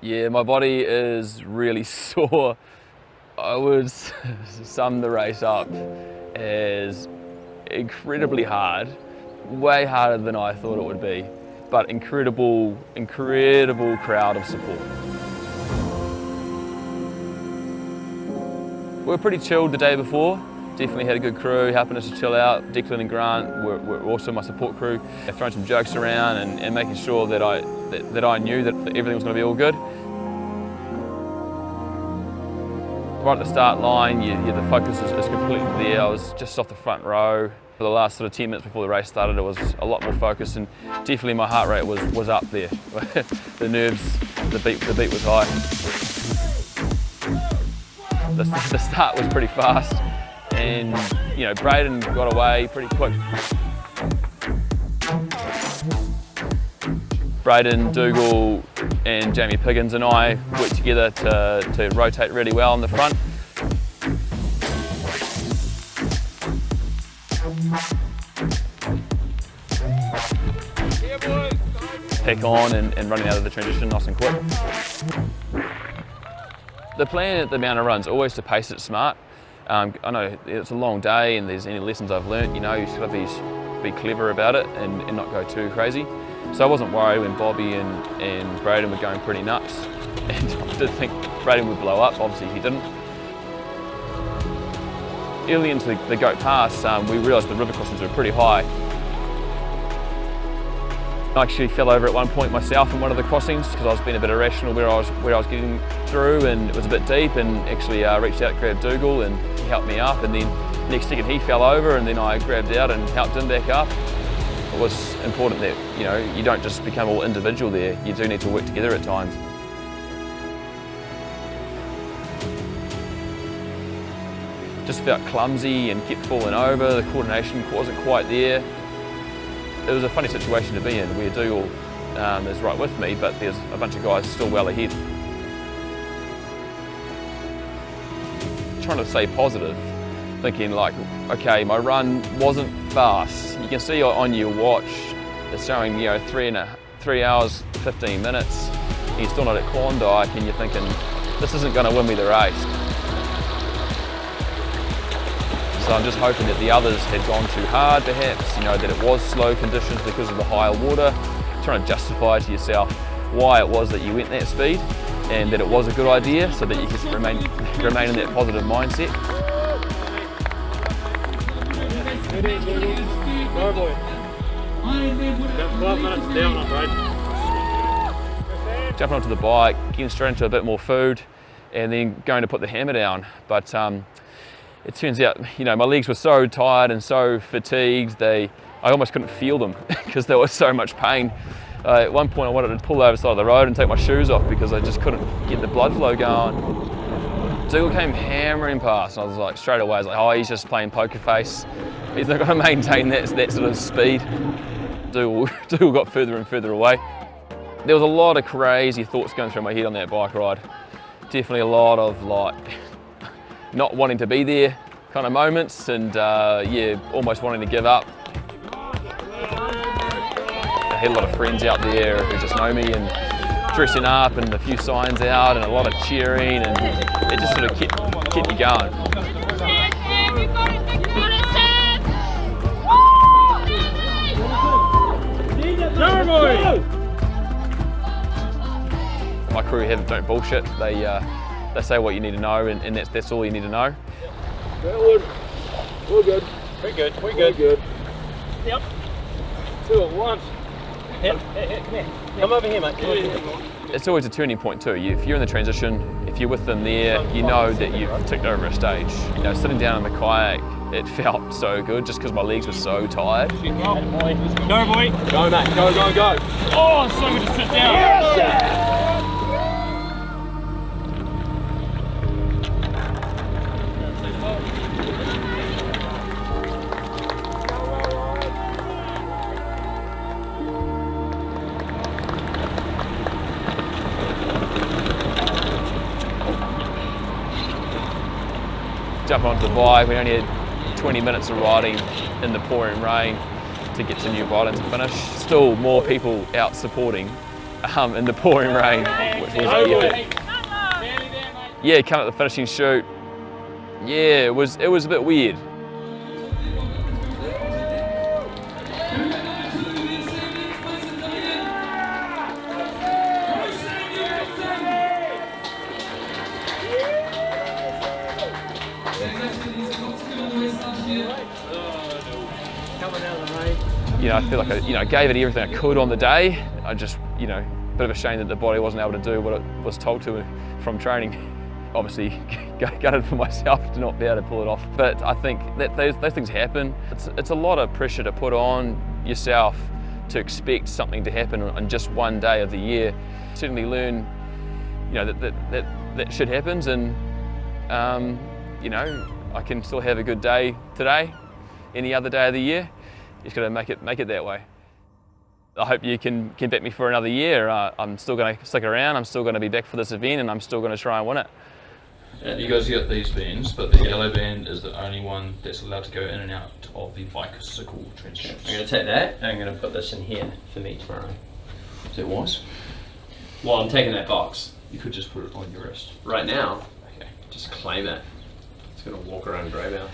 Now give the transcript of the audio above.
Yeah, my body is really sore. I would sum the race up as incredibly hard, way harder than I thought it would be, but incredible crowd of support. We were pretty chilled the day before. Definitely had a good crew helping us to chill out. Declan and Grant were also my support crew. They're throwing some jokes around and making sure that I knew that everything was going to be all good. Right at the start line, the focus is completely there. I was just off the front row. For the last sort of 10 minutes before the race started, it was a lot more focused, and definitely my heart rate was up there. The nerves, the beat was high. The start was pretty fast, and Braden got away pretty quick. Braden, Dougal and Jamie Piggins and I worked together to rotate really well in the front. Pack on and running out of the transition nice and quick. The plan at the mountain run's always to pace it smart. I know it's a long day and there's any lessons I've learnt, you just got to be clever about it and not go too crazy. So I wasn't worried when Bobby and Braden were going pretty nuts. And I did think Braden would blow up, obviously he didn't. Early into the Goat Pass, we realised the river crossings were pretty high. I actually fell over at one point myself in one of the crossings because I was being a bit irrational where I was getting through, and it was a bit deep, and actually reached out, grabbed Dougal and he helped me up, and then next second he fell over and then I grabbed out and helped him back up. It was important that you don't just become all individual there, you do need to work together at times. Just felt clumsy and kept falling over, the coordination wasn't quite there. It was a funny situation to be in where Dougal is right with me, but there's a bunch of guys still well ahead. Trying to stay positive, thinking like, okay, my run wasn't fast. You can see on your watch, it's showing 3 hours, 15 minutes. And you're still not at Klondike, and you're thinking, this isn't going to win me the race. So I'm just hoping that the others had gone too hard perhaps, that it was slow conditions because of the higher water, trying to justify to yourself why it was that you went that speed and that it was a good idea so that you could remain in that positive mindset. Go boy. 5 minutes down on Braden. Jumping onto the bike, getting straight into a bit more food and then going to put the hammer down. But it turns out, my legs were so tired and so fatigued, I almost couldn't feel them because there was so much pain. At one point I wanted to pull over the side of the road and take my shoes off because I just couldn't get the blood flow going. Dougal came hammering past and I was like, straight away, I was like, oh, he's just playing poker face. He's not going to maintain that sort of speed. Dougal got further and further away. There was a lot of crazy thoughts going through my head on that bike ride. Definitely a lot of not wanting to be there kind of moments, and almost wanting to give up. I had a lot of friends out there who just know me and dressing up and a few signs out and a lot of cheering, and it just sort of kept you going. My crew don't bullshit. They say what you need to know, and that's all you need to know. We're good. We're good. Yep. 2 at once. Come here. Come over here, mate. It's always a turning point too. If you're in the transition, if you're with them there, you know that you've ticked over a stage. Sitting down in the kayak, it felt so good just because my legs were so tired. Go, boy. Go, mate. Go. Oh, it's so good to sit down. Yes! Jump onto the bike. We only had 20 minutes of riding in the pouring rain to get to New Brighton to finish. Still more people out supporting in the pouring rain, which was epic. Yeah, come at the finishing shoot. Yeah, it was a bit weird. You know, I feel like I gave it everything I could on the day. I just, a bit of a shame that the body wasn't able to do what it was told to from training. Obviously, gutted for myself to not be able to pull it off. But I think that those things happen. It's a lot of pressure to put on yourself to expect something to happen on just one day of the year. Certainly learn, that shit happens, and I can still have a good day today, any other day of the year. Just got to make it that way. I hope you can back me for another year. I'm still going to stick around. I'm still going to be back for this event, and I'm still going to try and win it. You guys get these bands, but the yellow band is the only one that's allowed to go in and out of the bicycle trench. I'm going to take that and I'm going to put this in here for me tomorrow. Is that wise? Well, I'm taking that box. You could just put it on your wrist. Right now, Okay. just claim it. It's going to walk around Greybell.